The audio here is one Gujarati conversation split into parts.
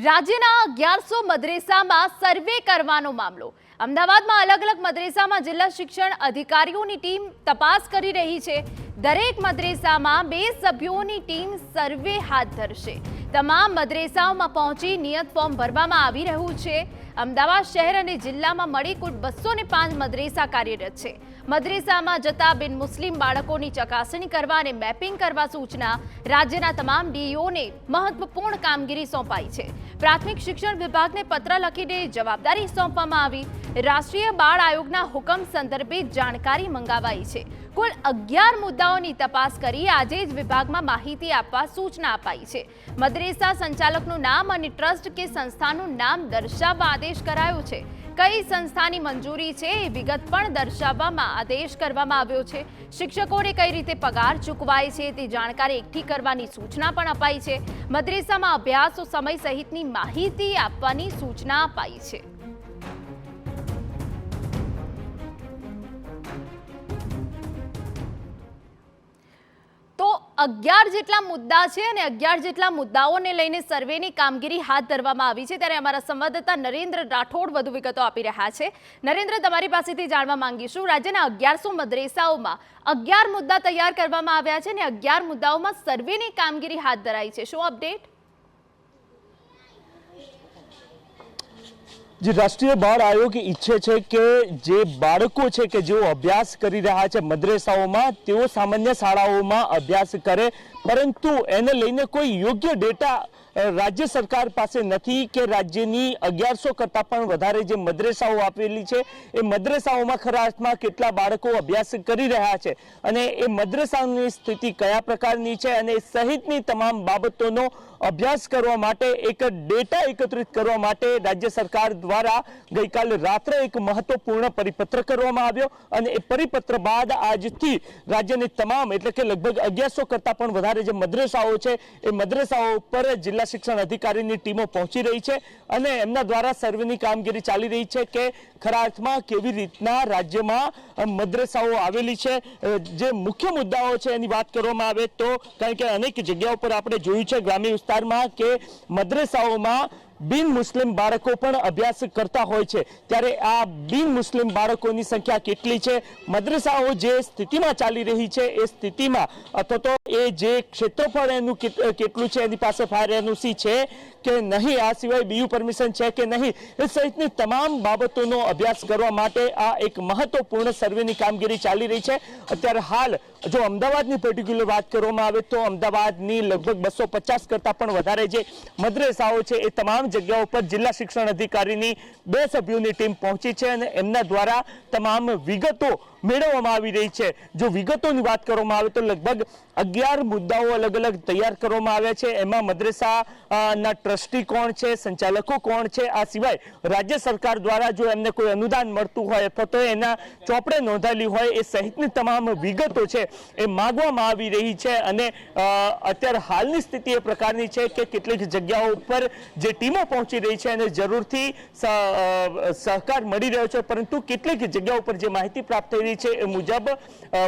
રાજ્યના 1100 મદ્રેસામાં સર્વે કરવાનો મામલો। અમદાવાદમાં અલગ અલગ મદ્રેસામાં જિલ્લા શિક્ષણ અધિકારીઓની ટીમ તપાસ કરી રહી છે। દરેક મદ્રેસામાં 2 સભ્યોની ટીમ સર્વે હાથ ધરશે। તમામ મદ્રેસાઓમાં પહોંચી નિયત ફોર્મ ભરવામાં આવી રહ્યું છે। અમદાવાદ શહેર અને જિલ્લામાં મળી કુલ 205 મદ્રેસા કાર્યરત છે। મદ્રેસામાં જતા બિન મુસ્લિમ બાળકોની ચકાસણી કરવા અને મેપિંગ કરવા સૂચના રાજ્યના તમામ ડીઈઓને મહત્વપૂર્ણ કામગીરી સોંપાઈ છે। પ્રાથમિક શિક્ષણ વિભાગને પત્ર લખીને જવાબદારી સોંપવામાં આવી। રાષ્ટ્રીય બાળ આયોગના હુકમ સંદર્ભે જાણકારી મંગાવાઈ છે। કુલ 11 મુદ્દાઓની તપાસ કરી આજે જ વિભાગમાં માહિતી આપવા સૂચના અપાઈ છે। મદ્રેસા સંચાલકનું નામ અને ટ્રસ્ટ કે સંસ્થાનું નામ દર્શાવવા આદેશ કરાયો છે। કઈ સંસ્થાની મંજૂરી છે એ વિગત પણ દર્શાવવામાં આદેશ કરવામાં આવ્યો છે। શિક્ષકોને કઈ રીતે પગાર ચૂકવાય છે તે જાણકારી એકઠી કરવાની સૂચના પણ અપાઈ છે। મદ્રેસામાં અભ્યાસ સમય સહિતની માહિતી આપવાની સૂચના અપાઈ છે। તો 11 જેટલા મુદ્દા છે અને 11 જેટલા મુદ્દાઓને લઈને સર્વેની કામગીરી હાથ ધરવામાં આવી છે। ત્યારે અમારા સંવાદદાતા નરેન્દ્ર રાઠોડ વધુ વિગતો આપી રહ્યા છે। નરેન્દ્ર, તમારી પાસેથી જાણવા માંગીશું, રાજ્યના 1100 મદ્રેસાઓમાં 11 મુદ્દા તૈયાર કરવામાં આવ્યા છે અને 11 મુદ્દાઓમાં સર્વેની કામગીરી હાથ ધરાઈ છે। શું અપડેટ? જે રાષ્ટ્રીય બાળ આયોગ ઈચ્છે છે કે જે બાળકો છે કે જેઓ અભ્યાસ કરી રહ્યા છે મદ્રેસાઓમાં, તેઓ સામાન્ય શાળાઓમાં અભ્યાસ કરે, પરંતુ એને લઈને કોઈ યોગ્ય ડેટા રાજ્ય સરકાર પાસે નથી કે રાજ્યની 1100 કરતાં પણ વધારે જે મદ્રેસાઓ આપેલી છે એ મદ્રેસાઓમાં ખરા અર્થમાં કેટલા બાળકો અભ્યાસ કરી રહ્યા છે અને એ મદ્રેસાની સ્થિતિ કયા પ્રકારની છે અને સહિતની તમામ બાબતોનો અભ્યાસ કરવા માટે એક ડેટા એકત્રિત કરવા માટે રાજ્ય સરકાર દ્વારા ગઈકાલે રાત્રે એક મહત્વપૂર્ણ પરિપત્ર કરવામાં આવ્યો અને એ પરિપત્ર બાદ આજથી રાજ્યની તમામ એટલે કે લગભગ 1100 કરતાં પણ વધારે જે મદ્રેસાઓ છે એ મદ્રેસાઓ પર જિલ્લા શિક્ષણ અધિકારીની ટીમો પહોંચી રહી છે અને એમના દ્વારા સર્વેની કામગીરી ચાલી રહી છે કે ખરા અર્થમાં કેવી રીતના રાજ્યમાં મદ્રેસાઓ આવેલી છે। જે મુખ્ય મુદ્દાઓ છે એની વાત કરવામાં આવે તો કારણ કે અનેક જગ્યાઓ પર આપણે જોયું છે ગ્રામ્ય વિસ્તારમાં કે મદ્રેસાઓમાં બિન મુસ્લિમ બાળકો પણ અભ્યાસ કરતા હોય છે, ત્યારે આ બિન મુસ્લિમ બાળકોની સંખ્યા કેટલી છે, મદ્રેસાઓ જે સ્થિતિમાં ચાલી રહી છે એ સ્થિતિમાં અથવા તો એ જે ક્ષેત્રફળ એનું કેટલું છે, એની પાસે ફાયર એનઓસી છે કે નહીં, આ સિવાય બીયુ પરમિશન છે કે નહીં, એ સહિતની તમામ બાબતોનો અભ્યાસ કરવા માટે આ એક મહત્વપૂર્ણ સર્વેની કામગીરી ચાલી રહી છે। અત્યારે હાલ જો અમદાવાદની પર્ટિક્યુલર વાત કરવામાં આવે તો અમદાવાદની લગભગ 250 કરતાં પણ વધારે જે મદ્રેસાઓ છે એ તમામ જગ્યાઓ પર જિલ્લા શિક્ષણ અધિકારીની 2 સભ્યોની ટીમ પહોંચી છે અને એમના દ્વારા તમામ વિગતો મેળવવામાં આવી રહી છે। જો વિગતોની વાત કરવામાં આવે તો લગભગ 11 મુદ્દાઓ અલગ અલગ તૈયાર કરવામાં આવ્યા છે। એમાં મદ્રેસાના ટ્રસ્ટી કોણ છે, સંચાલકો કોણ છે, આ સિવાય રાજ્ય સરકાર દ્વારા જો એમને કોઈ અનુદાન મળતું હોય અથવા તો એના ચોપડે નોંધાયેલી હોય એ સહિતની તમામ વિગતો છે એ માંગવામાં આવી રહી છે અને અત્યારે હાલની સ્થિતિ એ પ્રકારની છે કે કેટલીક જગ્યાઓ ઉપર જે ટીમો પહોંચી રહી છે અને જરૂરથી સહકાર મળી રહ્યો છે, પરંતુ કેટલીક જગ્યાઓ પર જે માહિતી પ્રાપ્ત થઈ રહી છે એ મુજબ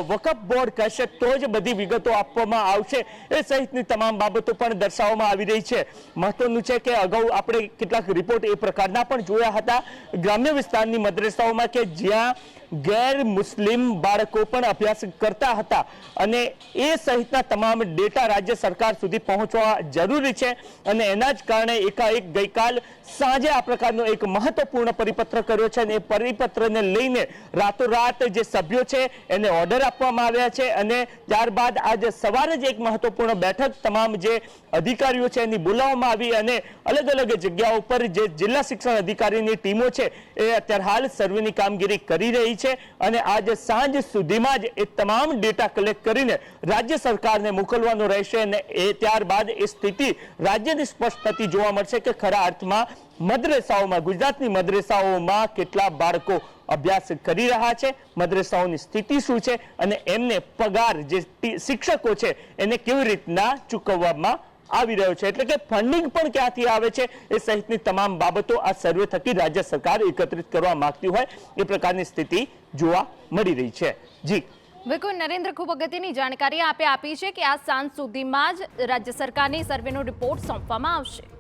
વકફ બોર્ડ કહેશે તો જ બધી વિગતો આપવામાં આવશે એ સહિતની તમામ બાબતો પણ દર્શાવવામાં આવી રહી છે। મહત્વનું છે કે અગાઉ આપણે કેટલાક રિપોર્ટ એ પ્રકારના પણ જોયા હતા ગ્રામ્ય વિસ્તારની મદ્રેસાઓમાં કે જ્યાં ગેર મુસ્લિમ બાળકો પણ અભ્યાસ કરતા હતા અને એ સહિતના તમામ ડેટા રાજ્ય સરકાર સુધી પહોંચવા જરૂરી છે અને એના જ કારણે એકાએક ગઈકાલ સાંજે આ પ્રકારનો એક મહત્વપૂર્ણ પરિપત્ર કર્યો છે અને એ પરિપત્રને લઈને રાતોરાત જે સભ્યો છે એને ઓર્ડર આપવામાં આવ્યા છે અને ત્યારબાદ આજે સવારે જ એક મહત્વપૂર્ણ બેઠક તમામ જે અધિકારીઓ છે એની બોલાવવામાં આવી અને અલગ અલગ જગ્યાઓ પર જે જિલ્લા શિક્ષણ અધિકારીની ટીમો છે એ અત્યારે હાલ સર્વેની કામગીરી કરી રહી છે અને આજે સાંજ સુધીમાં જ એ તમામ ડેટા કલેક્ટ કરીને રાજ્ય સરકારને મોકલવાનો રહેશે અને એ ત્યારબાદ એ સ્થિતિ રાજ્યની સ્પષ્ટ થતી જોવા મળશે કે ખરા અર્થમાં મદ્રેસાઓમાં ગુજરાતની મદ્રેસાઓમાં કેટલા બાળકો અભ્યાસ કરી રહ્યા છે, મદ્રેસાઓની સ્થિતિ શું છે અને એમને પગાર જે શિક્ષકો છે એને કેવી રીતના ચૂકવવામાં આવી રહ્યો છે, એટલે કે ફંડિંગ પણ ક્યાંથી આવે છે એ સહિતની તમામ બાબતો આ સર્વે થકી રાજ્ય સરકાર એકત્રિત કરવા માંગતી હોય એ પ્રકારની સ્થિતિ જોવા મળી રહી છે। જી બિલકુલ નરેન્દ્ર, ખૂબ અગત્યની જાણકારી આપે આપી છે કે આ સાંજ સુધીમાં જ રાજ્ય સરકારની સર્વેનો રિપોર્ટ સોંપવામાં આવશે।